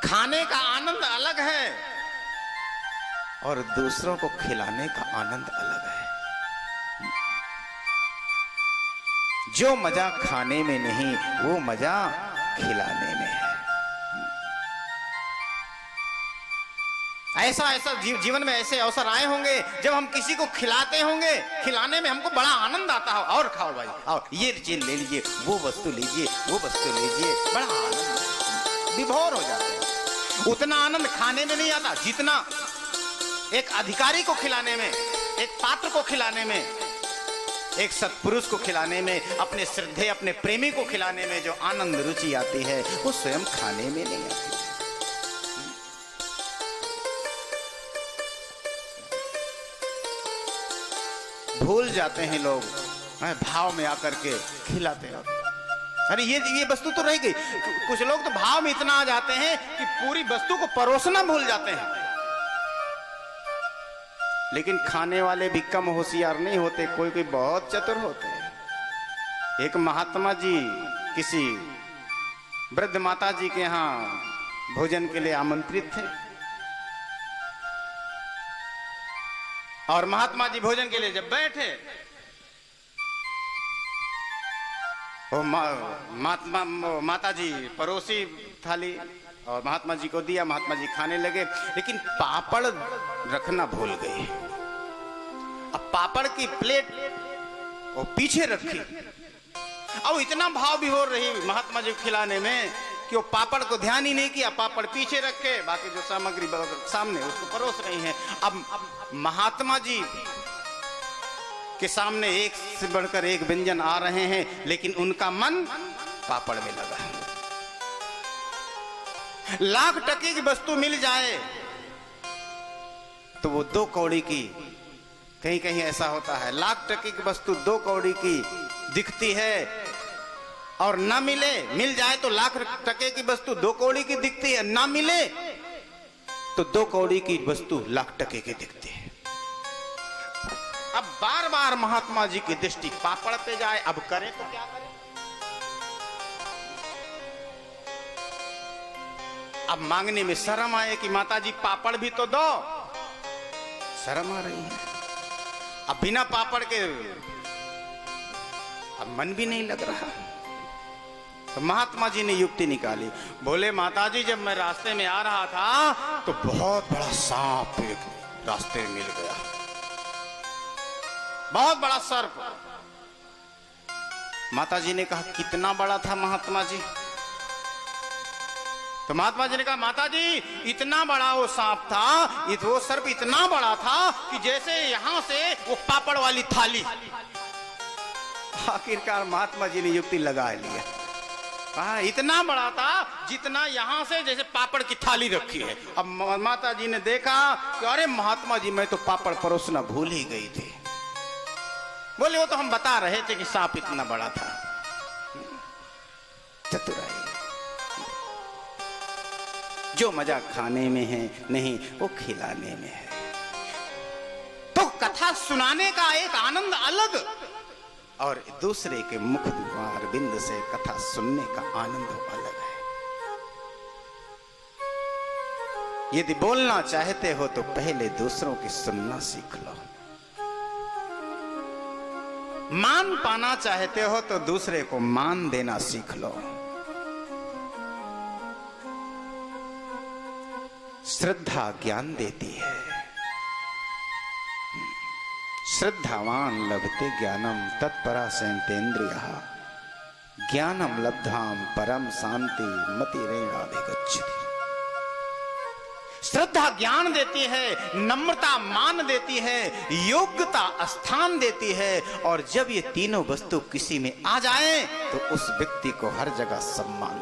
खाने का आनंद अलग है और दूसरों को खिलाने का आनंद अलग है। जो मजा खाने में नहीं वो मजा खिलाने में है। ऐसा ऐसा जीवन में ऐसे अवसर आए होंगे जब हम किसी को खिलाते होंगे, खिलाने में हमको बड़ा आनंद आता हो। और खाओ भाई, आओ ये चीज ले लीजिए, वो वस्तु लीजिए, वो वस्तु लीजिए, बड़ा आनंद, विभोर हो जाते हैं। उतना आनंद खाने में नहीं आता जितना एक अधिकारी को खिलाने में, एक पात्र को खिलाने में, एक सत्पुरुष को खिलाने में, अपने श्रद्धेय अपने प्रेमी को खिलाने में जो आनंद रुचि आती है वो स्वयं खाने में नहीं आती। भूल जाते हैं लोग, भाव में आकर के खिलाते हैं। अरे ये वस्तु तो रह गई। कुछ लोग तो भाव में इतना आ जाते हैं कि पूरी वस्तु को परोसना भूल जाते हैं। लेकिन खाने वाले भी कम होशियार नहीं होते, कोई कोई बहुत चतुर होते हैं। एक महात्मा जी किसी वृद्ध माता जी के यहाँ भोजन के लिए आमंत्रित थे और महात्मा जी भोजन के लिए जब बैठे, वो माता जी परोसी थाली और महात्मा जी को दिया। महात्मा जी खाने लगे, लेकिन पापड़ रखना भूल गए। अब पापड़ की प्लेट वो पीछे रखी और इतना भाव विभोर रही महात्मा जी को खिलाने में कि वो पापड़ को ध्यान ही नहीं किया, पापड़ पीछे रखे, बाकी जो सामग्री सामने उसको परोस रही हैं। अब महात्मा जी के सामने एक से बढ़कर एक व्यंजन आ रहे हैं, लेकिन उनका मन पापड़ में लगा। लाख टके की वस्तु मिल जाए तो वो 2 कौड़ी की, कहीं कहीं ऐसा होता है, लाख टके की वस्तु 2 कौड़ी की दिखती है और ना मिले, मिल जाए तो लाख टके की वस्तु 2 कौड़ी की दिखती है, ना मिले तो 2 कौड़ी की वस्तु लाख टके की दिखती है। अब बार बार महात्मा जी की दृष्टि पापड़ पे जाए, अब करें तो क्या करें। अब मांगने में शर्म आए कि माता जी पापड़ भी तो दो, शर्म आ रही है। अब बिना पापड़ के अब मन भी नहीं लग रहा। तो महात्मा जी ने युक्ति निकाली, बोले माता जी जब मैं रास्ते में आ रहा था तो बहुत बड़ा सांप एक रास्ते में मिल गया, बहुत बड़ा सर्प। माता जी ने कहा कितना बड़ा था महात्मा जी? तो महात्मा जी ने कहा माता जी इतना बड़ा वो सांप था, वो सर्प इतना बड़ा था कि जैसे यहां से वो पापड़ वाली थाली। आखिरकार महात्मा जी ने युक्ति लगा लिया, कहा इतना बड़ा था जितना यहां से जैसे पापड़ की थाली रखी है। अब माता जी ने देखा कि अरे महात्मा जी मैं तो पापड़ परोसना भूल ही गई थी। बोले वो तो हम बता रहे थे कि सांप इतना बड़ा था। चतुराई, जो मजा खाने में है नहीं वो खिलाने में है। तो कथा सुनाने का एक आनंद अलग और दूसरे के मुख द्वार बिंद से कथा सुनने का आनंद अलग है। यदि बोलना चाहते हो तो पहले दूसरों की सुनना सीख लो। मान पाना चाहते हो तो दूसरे को मान देना सीख लो। श्रद्धा ज्ञान देती है। श्रद्धावान लभते ज्ञानम तत्परा सेन्द्रियः ज्ञानम लब्धाम परम शांति मतिरेणाभिगच्छति। श्रद्धा ज्ञान देती है, नम्रता मान देती है, योग्यता स्थान देती है, और जब ये तीनों वस्तु किसी में आ जाए तो उस व्यक्ति को हर जगह सम्मान